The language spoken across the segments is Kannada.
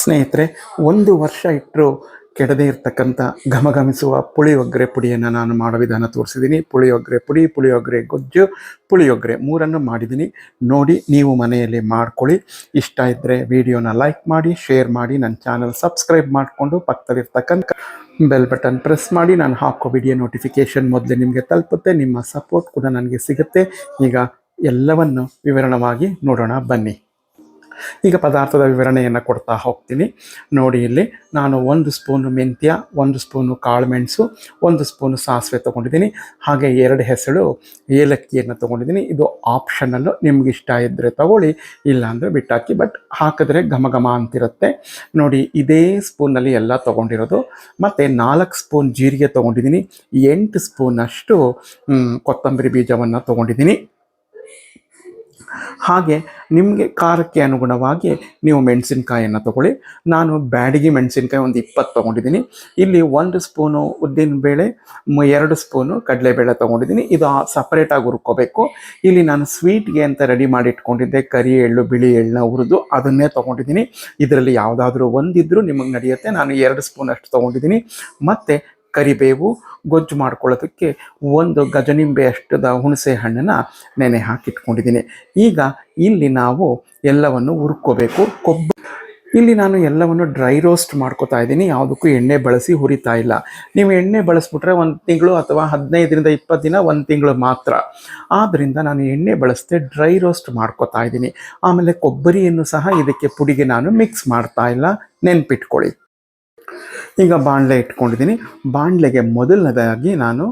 ಸ್ನೇಹಿತರೆ, 1 ವರ್ಷ ಇಟ್ಟರೂ ಕೆಡದೇ ಇರತಕ್ಕಂಥ ಘಮಘಮಿಸುವ ಪುಳಿಯೋಗರೆ ಪುಡಿಯನ್ನು ನಾನು ಮಾಡೋ ವಿಧಾನ ತೋರಿಸಿದ್ದೀನಿ. ಪುಳಿಯೋಗರೆ ಪುಡಿ, ಪುಳಿಯೋಗರೆ ಗೊಜ್ಜು, ಪುಳಿಯೋಗರೆ ಮೂರನ್ನು ಮಾಡಿದ್ದೀನಿ. ನೋಡಿ, ನೀವು ಮನೆಯಲ್ಲಿ ಮಾಡ್ಕೊಳ್ಳಿ. ಇಷ್ಟ ಇದ್ದರೆ ವಿಡಿಯೋನ ಲೈಕ್ ಮಾಡಿ, ಶೇರ್ ಮಾಡಿ, ನನ್ನ ಚಾನಲ್ ಸಬ್ಸ್ಕ್ರೈಬ್ ಮಾಡಿಕೊಂಡು ಪಕ್ಕದಲ್ಲಿರ್ತಕ್ಕಂಥ ಬೆಲ್ ಬಟನ್ ಪ್ರೆಸ್ ಮಾಡಿ. ನಾನು ಹಾಕೋ ವಿಡಿಯೋ ನೋಟಿಫಿಕೇಷನ್ ಮೊದಲೇ ನಿಮಗೆ ತಲುಪುತ್ತೆ. ನಿಮ್ಮ ಸಪೋರ್ಟ್ ಕೂಡ ನನಗೆ ಸಿಗುತ್ತೆ. ಈಗ ಎಲ್ಲವನ್ನು ವಿವರಣವಾಗಿ ನೋಡೋಣ ಬನ್ನಿ. ಈಗ ಪದಾರ್ಥದ ವಿವರಣೆಯನ್ನು ಕೊಡ್ತಾ ಹೋಗ್ತೀನಿ. ನೋಡಿ, ಇಲ್ಲಿ ನಾನು 1 ಸ್ಪೂನು ಮೆಂತ್ಯ, 1 ಸ್ಪೂನು ಕಾಳುಮೆಣಸು, 1 ಸ್ಪೂನು ಸಾಸಿವೆ ತೊಗೊಂಡಿದ್ದೀನಿ. ಹಾಗೆ 2 ಹೆಸರು ಏಲಕ್ಕಿಯನ್ನು ತೊಗೊಂಡಿದ್ದೀನಿ. ಇದು ಆಪ್ಷನಲ್ಲು, ನಿಮ್ಗೆ ಇಷ್ಟ ಇದ್ದರೆ ತಗೊಳ್ಳಿ, ಇಲ್ಲಾಂದರೆ ಬಿಟ್ಟಾಕಿ. ಬಟ್ ಹಾಕಿದ್ರೆ ಘಮ ಘಮ ಅಂತಿರುತ್ತೆ. ನೋಡಿ, ಇದೇ ಸ್ಪೂನಲ್ಲಿ ಎಲ್ಲ ತೊಗೊಂಡಿರೋದು. ಮತ್ತು 4 ಸ್ಪೂನ್ ಜೀರಿಗೆ ತೊಗೊಂಡಿದ್ದೀನಿ. 8 ಸ್ಪೂನಷ್ಟು ಕೊತ್ತಂಬರಿ ಬೀಜವನ್ನು ತೊಗೊಂಡಿದ್ದೀನಿ. ಹಾಗೆ ನಿಮಗೆ ಖಾರಕ್ಕೆ ಅನುಗುಣವಾಗಿ ನೀವು ಮೆಣಸಿನ್ಕಾಯನ್ನು ತೊಗೊಳ್ಳಿ. ನಾನು ಬ್ಯಾಡಗಿ ಮೆಣಸಿನ್ಕಾಯಿ ಒಂದು 20 ತೊಗೊಂಡಿದ್ದೀನಿ. ಇಲ್ಲಿ 1 ಸ್ಪೂನು ಉದ್ದಿನಬೇಳೆ, 2 ಸ್ಪೂನು ಕಡಲೆಬೇಳೆ ತೊಗೊಂಡಿದ್ದೀನಿ. ಇದು ಸಪ್ರೇಟಾಗಿ ಹುರ್ಕೋಬೇಕು. ಇಲ್ಲಿ ನಾನು ಸ್ವೀಟ್ಗೆ ಅಂತ ರೆಡಿ ಮಾಡಿ ಇಟ್ಕೊಂಡಿದ್ದೆ ಕರಿ ಎಳ್ಳು, ಬಿಳಿ ಎಳ್ಳನ್ನ ಹುರಿದು ಅದನ್ನೇ ತೊಗೊಂಡಿದ್ದೀನಿ. ಇದರಲ್ಲಿ ಯಾವುದಾದ್ರೂ ಒಂದಿದ್ರೂ ನಿಮಗೆ ನಡೆಯುತ್ತೆ. ನಾನು 2 ಸ್ಪೂನಷ್ಟು ತೊಗೊಂಡಿದ್ದೀನಿ. ಮತ್ತು ಕರಿಬೇವು, ಗೊಜ್ಜು ಮಾಡ್ಕೊಳ್ಳೋದಕ್ಕೆ 1 ಗಜನಿಂಬೆ ಅಷ್ಟದ ಹುಣಸೆ ಹಣ್ಣನ್ನು ನೆನೆ ಹಾಕಿಟ್ಕೊಂಡಿದ್ದೀನಿ. ಈಗ ಇಲ್ಲಿ ನಾವು ಎಲ್ಲವನ್ನು ಹುರ್ಕೋಬೇಕು. ಇಲ್ಲಿ ನಾನು ಎಲ್ಲವನ್ನು ಡ್ರೈ ರೋಸ್ಟ್ ಮಾಡ್ಕೋತಾ ಇದ್ದೀನಿ. ಯಾವುದಕ್ಕೂ ಎಣ್ಣೆ ಬಳಸಿ ಹುರಿತಾ ಇಲ್ಲ. ನೀವು ಎಣ್ಣೆ ಬಳಸ್ಬಿಟ್ರೆ 1 ತಿಂಗಳು ಅಥವಾ 15ರಿಂದ 20 ದಿನ, 1 ತಿಂಗಳು ಮಾತ್ರ. ಆದ್ದರಿಂದ ನಾನು ಎಣ್ಣೆ ಬಳಸದೆ ಡ್ರೈ ರೋಸ್ಟ್ ಮಾಡ್ಕೋತಾ ಇದ್ದೀನಿ. ಆಮೇಲೆ ಕೊಬ್ಬರಿಯನ್ನು ಸಹ ಇದಕ್ಕೆ ಪುಡಿಗೆ ನಾನು ಮಿಕ್ಸ್ ಮಾಡ್ತಾ ಇಲ್ಲ, ನೆನ್ಪಿಟ್ಕೊಳ್ಳಿ. ಈಗ ಬಾಣಲೆ ಇಟ್ಕೊಂಡಿದ್ದೀನಿ. ಬಾಣಲೆಗೆ ಮೊದಲನೇದಾಗಿ ನಾನು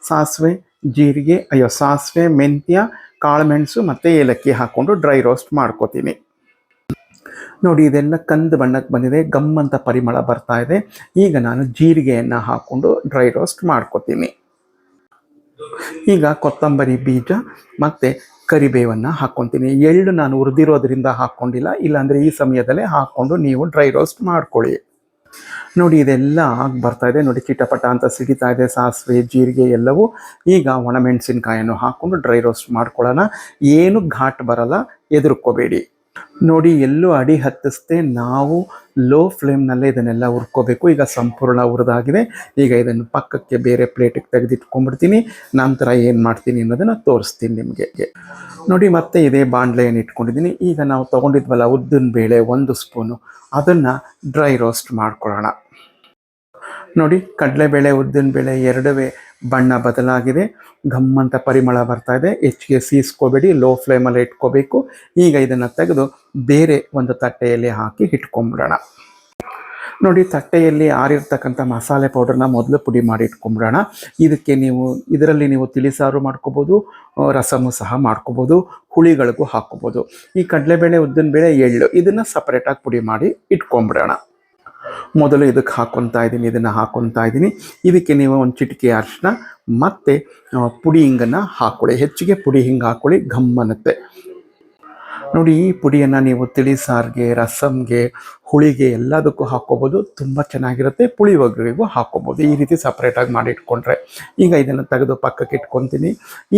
ಸಾಸಿವೆ, ಮೆಂತ್ಯ, ಕಾಳುಮೆಣಸು ಮತ್ತು ಏಲಕ್ಕಿ ಹಾಕ್ಕೊಂಡು ಡ್ರೈ ರೋಸ್ಟ್ ಮಾಡ್ಕೋತೀನಿ. ನೋಡಿ, ಇದೆಲ್ಲ ಕಂದು ಬಣ್ಣಕ್ಕೆ ಬಂದಿದೆ, ಗಮ್ಮಂತ ಪರಿಮಳ ಬರ್ತಾ ಇದೆ. ಈಗ ನಾನು ಜೀರಿಗೆಯನ್ನು ಹಾಕ್ಕೊಂಡು ಡ್ರೈ ರೋಸ್ಟ್ ಮಾಡ್ಕೋತೀನಿ. ಈಗ ಕೊತ್ತಂಬರಿ ಬೀಜ ಮತ್ತು ಕರಿಬೇವನ್ನು ಹಾಕ್ಕೊತೀನಿ. ಎಳ್ಳು ನಾನು ಹುರಿದಿರೋದ್ರಿಂದ ಹಾಕ್ಕೊಂಡಿಲ್ಲ, ಇಲ್ಲಾಂದರೆ ಈ ಸಮಯದಲ್ಲೇ ಹಾಕ್ಕೊಂಡು ನೀವು ಡ್ರೈ ರೋಸ್ಟ್ ಮಾಡ್ಕೊಳ್ಳಿ. ನೋಡಿ, ಇದೆಲ್ಲ ಆಗಿ ಬರ್ತಾ ಇದೆ. ನೋಡಿ, ಚಿಟಪಟ ಅಂತ ಸಿಡಿತಾ ಇದೆ ಸಾಸಿವೆ, ಜೀರಿಗೆ ಎಲ್ಲವೂ. ಈಗ ಒಣಮೆಣಸಿನ್ಕಾಯನ್ನು ಹಾಕ್ಕೊಂಡು ಡ್ರೈ ರೋಸ್ಟ್ ಮಾಡ್ಕೊಳ್ಳೋಣ. ಏನು ಘಾಟ್ ಬರಲ್ಲ, ಹೆದರ್ಕೋಬೇಡಿ. ನೋಡಿ, ಎಲ್ಲೂ ಅಡಿ ಹತ್ತಿಸ್ದೆ ನಾವು ಲೋ ಫ್ಲೇಮ್ನಲ್ಲೇ ಇದನ್ನೆಲ್ಲ ಹುರ್ಕೋಬೇಕು. ಈಗ ಸಂಪೂರ್ಣ ಹುರಿದಾಗಿದೆ. ಈಗ ಇದನ್ನು ಪಕ್ಕಕ್ಕೆ ಬೇರೆ ಪ್ಲೇಟಿಗೆ ತೆಗೆದಿಟ್ಕೊಂಡ್ಬಿಡ್ತೀನಿ. ನಂತರ ಏನು ಮಾಡ್ತೀನಿ ಅನ್ನೋದನ್ನು ತೋರಿಸ್ತೀನಿ ನಿಮಗೆ. ನೋಡಿ, ಮತ್ತೆ ಇದೇ ಬಾಣಲೆಯನ್ನು ಇಟ್ಕೊಂಡಿದ್ದೀನಿ. ಈಗ ನಾವು ತೊಗೊಂಡಿದ್ವಲ್ಲ ಉದ್ದಿನ ಬೇಳೆ 1 ಸ್ಪೂನು, ಅದನ್ನು ಡ್ರೈ ರೋಸ್ಟ್ ಮಾಡ್ಕೊಳ್ಳೋಣ. ನೋಡಿ, ಕಡಲೆಬೇಳೆ, ಉದ್ದಿನಬೇಳೆ ಎರಡುವೇ ಬಣ್ಣ ಬದಲಾಗಿದೆ. ಘಮ್ಮಂತ ಪರಿಮಳ ಬರ್ತಾ ಇದೆ. ಹೆಚ್ಚಿಗೆ ಸೀಸ್ಕೋಬೇಡಿ, ಲೋ ಫ್ಲೇಮಲ್ಲೇ ಇಟ್ಕೋಬೇಕು. ಈಗ ಇದನ್ನು ತೆಗೆದು ಬೇರೆ ಒಂದು ತಟ್ಟೆಯಲ್ಲಿ ಹಾಕಿ ಇಟ್ಕೊಂಬಿಡೋಣ. ನೋಡಿ, ತಟ್ಟೆಯಲ್ಲಿ ಆರಿರ್ತಕ್ಕಂಥ ಮಸಾಲೆ ಪೌಡರ್ನ ಮೊದಲು ಪುಡಿ ಮಾಡಿ ಇಟ್ಕೊಂಬಿಡೋಣ. ಇದರಲ್ಲಿ ನೀವು ತಿಳಿಸಾರು ಮಾಡ್ಕೋಬೋದು, ರಸಮು ಸಹ ಮಾಡ್ಕೋಬೋದು, ಹುಳಿಗಳಿಗೂ ಹಾಕ್ಕೋಬೋದು. ಈ ಕಡಲೆಬೇಳೆ, ಉದ್ದಿನಬೇಳೆ, ಎಳ್ಳು ಇದನ್ನು ಸಪ್ರೇಟಾಗಿ ಪುಡಿ ಮಾಡಿ ಇಟ್ಕೊಂಬಿಡೋಣ. ಮೊದಲು ಇದಕ್ಕೆ ಇದನ್ನು ಹಾಕ್ಕೊತಾ ಇದ್ದೀನಿ. ಇದಕ್ಕೆ ನೀವು 1 ಚಿಟಿಕೆ ಅರಿಶಿನ ಮತ್ತು ಪುಡಿ ಹಿಂಗನ್ನು ಹಾಕ್ಕೊಳ್ಳಿ. ಹೆಚ್ಚಿಗೆ ಪುಡಿ ಹಿಂಗೆ ಹಾಕ್ಕೊಳ್ಳಿ, ಘಮ್ಮನ್ನುತ್ತೆ. ನೋಡಿ, ಈ ಪುಡಿಯನ್ನು ನೀವು ತಿಳಿಸಾರಿಗೆ, ರಸಮ್ಗೆ, ಹುಳಿಗೆ ಎಲ್ಲದಕ್ಕೂ ಹಾಕ್ಕೋಬೋದು. ತುಂಬ ಚೆನ್ನಾಗಿರುತ್ತೆ. ಪುಳಿಯೋಗರೆಗೂ ಹಾಕ್ಕೋಬೋದು. ಈ ರೀತಿ ಸಪ್ರೇಟಾಗಿ ಮಾಡಿ ಇಟ್ಕೊಂಡ್ರೆ. ಈಗ ಇದನ್ನು ತೆಗೆದು ಪಕ್ಕಕ್ಕೆ ಇಟ್ಕೊತೀನಿ.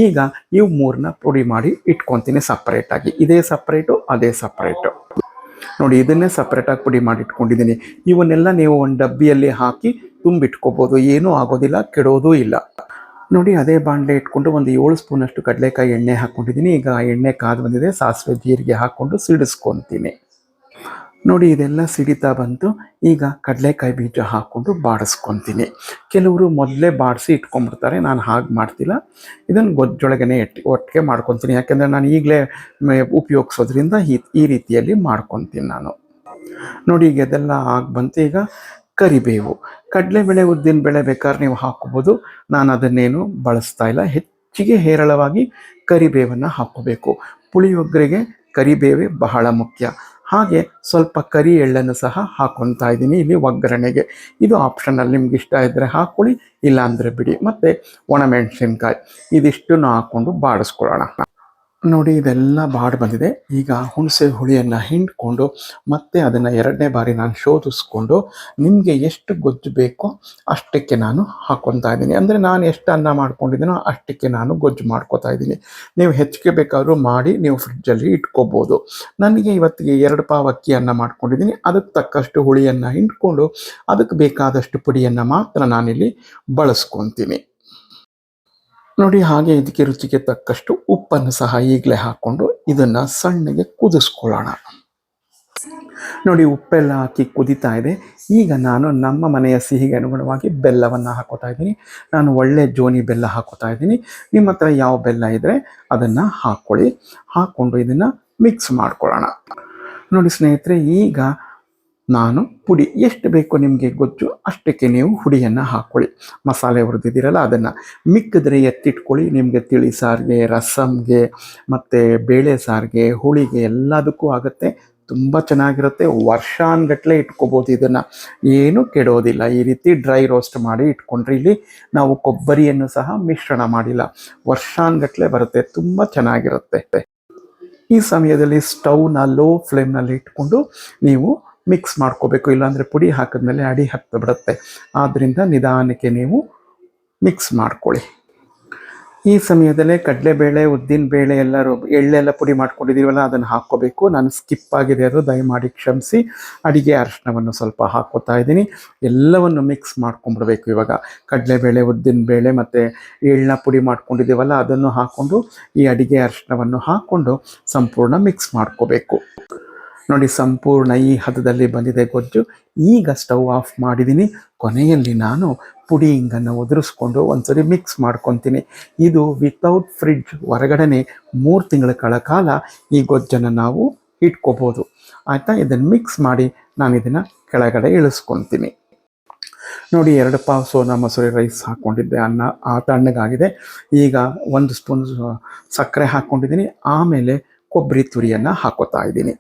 ಈಗ ಇವು 3ನ ಪುಡಿ ಮಾಡಿ ಇಟ್ಕೊತೀನಿ ಸಪ್ರೇಟಾಗಿ. ಇದೇ ಸಪ್ರೇಟು, ಅದೇ ಸಪ್ರೇಟು. ನೋಡಿ, ಇದನ್ನೇ ಸಪ್ರೇಟಾಗಿ ಪುಡಿ ಮಾಡಿ ಇಟ್ಕೊಂಡಿದ್ದೀನಿ. ಇವನ್ನೆಲ್ಲ ನೀವು ಒಂದು ಡಬ್ಬಿಯಲ್ಲಿ ಹಾಕಿ ತುಂಬಿಟ್ಕೋಬೋದು. ಏನೂ ಆಗೋದಿಲ್ಲ, ಕೆಡೋದೂ ಇಲ್ಲ. ನೋಡಿ, ಅದೇ ಬಾಣಲೆ ಇಟ್ಕೊಂಡು ಒಂದು 7 ಸ್ಪೂನಷ್ಟು ಕಡಲೆಕಾಯಿ ಎಣ್ಣೆ ಹಾಕ್ಕೊಂಡಿದ್ದೀನಿ. ಈಗ ಎಣ್ಣೆ ಕಾದು ಬಂದಿದೆ. ಸಾಸಿವೆ, ಜೀರಿಗೆ ಹಾಕ್ಕೊಂಡು ಸಿಡಿಸ್ಕೊತೀನಿ. ನೋಡಿ, ಇದೆಲ್ಲ ಸಿಡಿತಾ ಬಂತು. ಈಗ ಕಡಲೆಕಾಯಿ ಬೀಜ ಹಾಕ್ಕೊಂಡು ಬಾಡಿಸ್ಕೊತೀನಿ. ಕೆಲವರು ಮೊದಲೇ ಬಾಡಿಸಿ ಇಟ್ಕೊಂಡ್ಬಿಡ್ತಾರೆ. ನಾನು ಹಾಗೆ ಮಾಡ್ತಿಲ್ಲ. ಇದನ್ನು ಗೊಜ್ಜೊಳಗೇ ಒಟ್ಟಿಗೆ ಮಾಡ್ಕೊತೀನಿ. ಯಾಕೆಂದರೆ ನಾನು ಈಗಲೇ ಉಪಯೋಗಿಸೋದ್ರಿಂದ ಈ ರೀತಿಯಲ್ಲಿ ಮಾಡ್ಕೊತೀನಿ ನಾನು. ನೋಡಿ, ಈಗ ಇದೆಲ್ಲ ಆಗಿ ಬಂತು. ಈಗ ಕರಿಬೇವು, ಕಡಲೆಬೇಳೆ, ಉದ್ದಿನಬೇಳೆ ಬೇಕಾದ್ರೆ ನೀವು ಹಾಕ್ಕೋಬೋದು. ನಾನು ಅದನ್ನೇನು ಬಳಸ್ತಾ ಇಲ್ಲ. ಹೆಚ್ಚಿಗೆ ಹೇರಳವಾಗಿ ಕರಿಬೇವನ್ನು ಹಾಕ್ಕೋಬೇಕು. ಪುಳಿಯೋಗರೆಗೆ ಕರಿಬೇವೇ ಬಹಳ ಮುಖ್ಯ. ಹಾಗೆ ಸ್ವಲ್ಪ ಕರಿ ಎಳ್ಳನ್ನು ಸಹ ಹಾಕ್ಕೊತಾ ಇದ್ದೀನಿ ಇಲ್ಲಿ ಒಗ್ಗರಣೆಗೆ. ಇದು ಆಪ್ಷನಲ್, ನಿಮ್ಗೆ ಇಷ್ಟ ಇದ್ದರೆ ಹಾಕ್ಕೊಳ್ಳಿ, ಇಲ್ಲಾಂದರೆ ಬಿಡಿ. ಮತ್ತು ಒಣಮೆಣಸಿನ್ಕಾಯಿ ಇದಿಷ್ಟನ್ನು ಹಾಕ್ಕೊಂಡು ಬಾಡಿಸ್ಕೊಳ್ಳೋಣ. ನೋಡಿ ಇದೆಲ್ಲ ಬಾಡಿ ಬಂದಿದೆ. ಈಗ ಹುಣಸೆ ಹುಳಿಯನ್ನು ಹಿಂಡ್ಕೊಂಡು ಮತ್ತೆ ಅದನ್ನು ಎರಡನೇ ಬಾರಿ ನಾನು ಶೋಧಿಸ್ಕೊಂಡು ನಿಮಗೆ ಎಷ್ಟು ಗೊಜ್ಜು ಬೇಕೋ ಅಷ್ಟಕ್ಕೆ ನಾನು ಹಾಕ್ಕೊತಾ ಇದ್ದೀನಿ. ಅಂದರೆ ನಾನು ಎಷ್ಟು ಅನ್ನ ಮಾಡ್ಕೊಂಡಿದ್ದೀನೋ ಅಷ್ಟಕ್ಕೆ ನಾನು ಗೊಜ್ಜು ಮಾಡ್ಕೊತಾ ಇದ್ದೀನಿ. ನೀವು ಹೆಚ್ಚಿಗೆ ಬೇಕಾದರೂ ಮಾಡಿ ನೀವು ಫ್ರಿಡ್ಜಲ್ಲಿ ಇಟ್ಕೋಬೋದು. ನನಗೆ ಇವತ್ತಿಗೆ 2 ಪಾವ್ ಅಕ್ಕಿ ಅನ್ನ ಮಾಡ್ಕೊಂಡಿದ್ದೀನಿ. ಅದಕ್ಕೆ ತಕ್ಕಷ್ಟು ಹುಳಿಯನ್ನು ಹಿಂಡ್ಕೊಂಡು ಅದಕ್ಕೆ ಬೇಕಾದಷ್ಟು ಪುಡಿಯನ್ನು ಮಾತ್ರ ನಾನಿಲ್ಲಿ ಬಳಸ್ಕೊತೀನಿ. ನೋಡಿ ಹಾಗೆ ಇದಕ್ಕೆ ರುಚಿಗೆ ತಕ್ಕಷ್ಟು ಉಪ್ಪನ್ನು ಸಹ ಈಗಲೇ ಹಾಕ್ಕೊಂಡು ಇದನ್ನು ಸಣ್ಣಗೆ ಕುದಿಸ್ಕೊಳ್ಳೋಣ. ನೋಡಿ ಉಪ್ಪೆಲ್ಲ ಹಾಕಿ ಕುದೀತಾ ಇದೆ. ಈಗ ನಾನು ನಮ್ಮ ಮನೆಯ ಸಿಹಿಗೆ ಅನುಗುಣವಾಗಿ ಬೆಲ್ಲವನ್ನು ಹಾಕೋತಾ ಇದ್ದೀನಿ. ನಾನು ಒಳ್ಳೆ ಜೋನಿ ಬೆಲ್ಲ ಹಾಕೋತಾ ಇದ್ದೀನಿ. ನಿಮ್ಮ ಹತ್ರ ಯಾವ ಬೆಲ್ಲ ಇದ್ದರೆ ಅದನ್ನು ಹಾಕ್ಕೊಳ್ಳಿ. ಹಾಕ್ಕೊಂಡು ಇದನ್ನು ಮಿಕ್ಸ್ ಮಾಡ್ಕೊಳ್ಳೋಣ. ನೋಡಿ ಸ್ನೇಹಿತರೆ, ಈಗ ನಾನು ಪುಡಿ ಎಷ್ಟು ಬೇಕು ನಿಮಗೆ ಗೊಜ್ಜು ಅಷ್ಟಕ್ಕೆ ನೀವು ಹುಡಿಯನ್ನು ಹಾಕ್ಕೊಳ್ಳಿ. ಮಸಾಲೆ ಹುರಿದಿದ್ದೀರಲ್ಲ ಅದನ್ನು ಮಿಕ್ಕಿದ್ರೆ ಎತ್ತಿಟ್ಕೊಳ್ಳಿ. ನಿಮಗೆ ತಿಳಿ ಸಾರಿಗೆ, ರಸಮ್ಗೆ ಮತ್ತು ಬೇಳೆ ಸಾರಿಗೆ, ಹುಳಿಗೆ ಎಲ್ಲದಕ್ಕೂ ಆಗುತ್ತೆ. ತುಂಬ ಚೆನ್ನಾಗಿರುತ್ತೆ. ವರ್ಷಾನ್ಗಟ್ಟಲೆ ಇಟ್ಕೋಬೋದು. ಇದನ್ನು ಏನೂ ಕೆಡೋದಿಲ್ಲ. ಈ ರೀತಿ ಡ್ರೈ ರೋಸ್ಟ್ ಮಾಡಿ ಇಟ್ಕೊಂಡ್ರೆ ಇಲ್ಲಿ ನಾವು ಕೊಬ್ಬರಿಯನ್ನು ಸಹ ಮಿಶ್ರಣ ಮಾಡಿಲ್ಲ. ವರ್ಷಾನ್ಗಟ್ಟಲೆ ಬರುತ್ತೆ. ತುಂಬ ಚೆನ್ನಾಗಿರುತ್ತೆ. ಈ ಸಮಯದಲ್ಲಿ ಸ್ಟವ್ನ ಲೋ ಫ್ಲೇಮ್ನಲ್ಲಿ ಇಟ್ಕೊಂಡು ನೀವು ಮಿಕ್ಸ್ ಮಾಡ್ಕೋಬೇಕು. ಇಲ್ಲಾಂದರೆ ಪುಡಿ ಹಾಕಿದ್ಮೇಲೆ ಅಡಿ ಹತ್ತು ಬಿಡುತ್ತೆ. ಆದ್ದರಿಂದ ನಿಧಾನಕ್ಕೆ ನೀವು ಮಿಕ್ಸ್ ಮಾಡ್ಕೊಳ್ಳಿ. ಈ ಸಮಯದಲ್ಲೇ ಕಡಲೆಬೇಳೆ, ಉದ್ದಿನಬೇಳೆ ಎಲ್ಲರೂ ಎಳ್ಳೆಲ್ಲ ಪುಡಿ ಮಾಡ್ಕೊಂಡಿದ್ದೀವಲ್ಲ ಅದನ್ನು ಹಾಕ್ಕೋಬೇಕು. ನಾನು ಸ್ಕಿಪ್ ಆಗಿದೆ, ಅದು ದಯಮಾಡಿ ಕ್ಷಮಿಸಿ. ಅಡಿಗೆ ಅರಿಶಿನವನ್ನು ಸ್ವಲ್ಪ ಹಾಕ್ಕೋತಾ ಇದ್ದೀನಿ. ಎಲ್ಲವನ್ನು ಮಿಕ್ಸ್ ಮಾಡ್ಕೊಂಡ್ಬಿಡ್ಬೇಕು. ಇವಾಗ ಕಡಲೆಬೇಳೆ, ಉದ್ದಿನಬೇಳೆ ಮತ್ತು ಎಳ್ಳನ್ನ ಪುಡಿ ಮಾಡ್ಕೊಂಡಿದ್ದೀವಲ್ಲ ಅದನ್ನು ಹಾಕ್ಕೊಂಡು ಈ ಅಡಿಗೆ ಅರಿಶಿನವನ್ನು ಹಾಕ್ಕೊಂಡು ಸಂಪೂರ್ಣ ಮಿಕ್ಸ್ ಮಾಡ್ಕೋಬೇಕು. ನೋಡಿ ಸಂಪೂರ್ಣ ಈ ಹದದಲ್ಲಿ ಬಂದಿದೆ ಗೊಜ್ಜು. ಈಗ ಸ್ಟವ್ ಆಫ್ ಮಾಡಿದ್ದೀನಿ. ಕೊನೆಯಲ್ಲಿ ನಾನು ಪುಡಿ ಹಿಂಗನ್ನು ಉದುರಿಸ್ಕೊಂಡು ಒಂದ್ಸರಿ ಮಿಕ್ಸ್ ಮಾಡ್ಕೊತೀನಿ. ಇದು ವಿತೌಟ್ ಫ್ರಿಡ್ಜ್ ಹೊರಗಡೆ 3 ತಿಂಗಳ ಕಾಲ ಈ ಗೊಜ್ಜನ್ನು ನಾವು ಇಟ್ಕೋಬೋದು. ಆಯಿತಾ? ಇದನ್ನು ಮಿಕ್ಸ್ ಮಾಡಿ ನಾನು ಇದನ್ನು ಕೆಳಗಡೆ ಇಳಿಸ್ಕೊತೀನಿ. ನೋಡಿ 2 ಪಾವ್ ಸೋನಾ ಮಸೂರಿ ರೈಸ್ ಹಾಕ್ಕೊಂಡಿದ್ದೆ. ಅನ್ನ ತಣ್ಣಗಾಗಿದೆ. ಈಗ 1 ಸ್ಪೂನ್ ಸಕ್ಕರೆ ಹಾಕ್ಕೊಂಡಿದ್ದೀನಿ. ಆಮೇಲೆ ಕೊಬ್ಬರಿ ತುರಿಯನ್ನು ಹಾಕೋತಾ ಇದ್ದೀನಿ.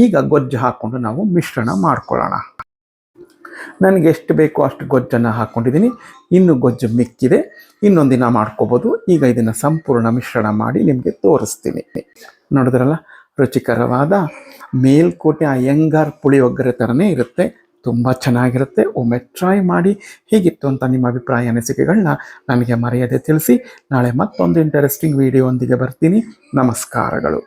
ಈಗ ಗೊಜ್ಜು ಹಾಕ್ಕೊಂಡು ನಾವು ಮಿಶ್ರಣ ಮಾಡ್ಕೊಳ್ಳೋಣ. ನನಗೆ ಎಷ್ಟು ಬೇಕೋ ಅಷ್ಟು ಗೊಜ್ಜನ್ನು ಹಾಕ್ಕೊಂಡಿದ್ದೀನಿ. ಇನ್ನು ಗೊಜ್ಜು ಮಿಕ್ಕಿದೆ, ಇನ್ನೊಂದು ದಿನ ಮಾಡ್ಕೋಬೋದು. ಈಗ ಇದನ್ನು ಸಂಪೂರ್ಣ ಮಿಶ್ರಣ ಮಾಡಿ ನಿಮಗೆ ತೋರಿಸ್ತೀನಿ. ನೋಡಿದ್ರಲ್ಲ, ರುಚಿಕರವಾದ ಮೇಲ್ಕೋಟೆ ಅಯ್ಯಂಗಾರ್ ಪುಳಿಯೋಗರೆ ಥರನೇ ಇರುತ್ತೆ. ತುಂಬ ಚೆನ್ನಾಗಿರುತ್ತೆ. ಒಮ್ಮೆ ಟ್ರೈ ಮಾಡಿ. ಹೇಗಿತ್ತು ಅಂತ ನಿಮ್ಮ ಅಭಿಪ್ರಾಯ ಅನಿಸಿಕೆಗಳನ್ನ ನನಗೆ ಮರೆಯದೆ ತಿಳಿಸಿ. ನಾಳೆ ಮತ್ತೊಂದು ಇಂಟ್ರೆಸ್ಟಿಂಗ್ ವಿಡಿಯೋ ಒಂದಿಗೆ ಬರ್ತೀನಿ. ನಮಸ್ಕಾರಗಳು.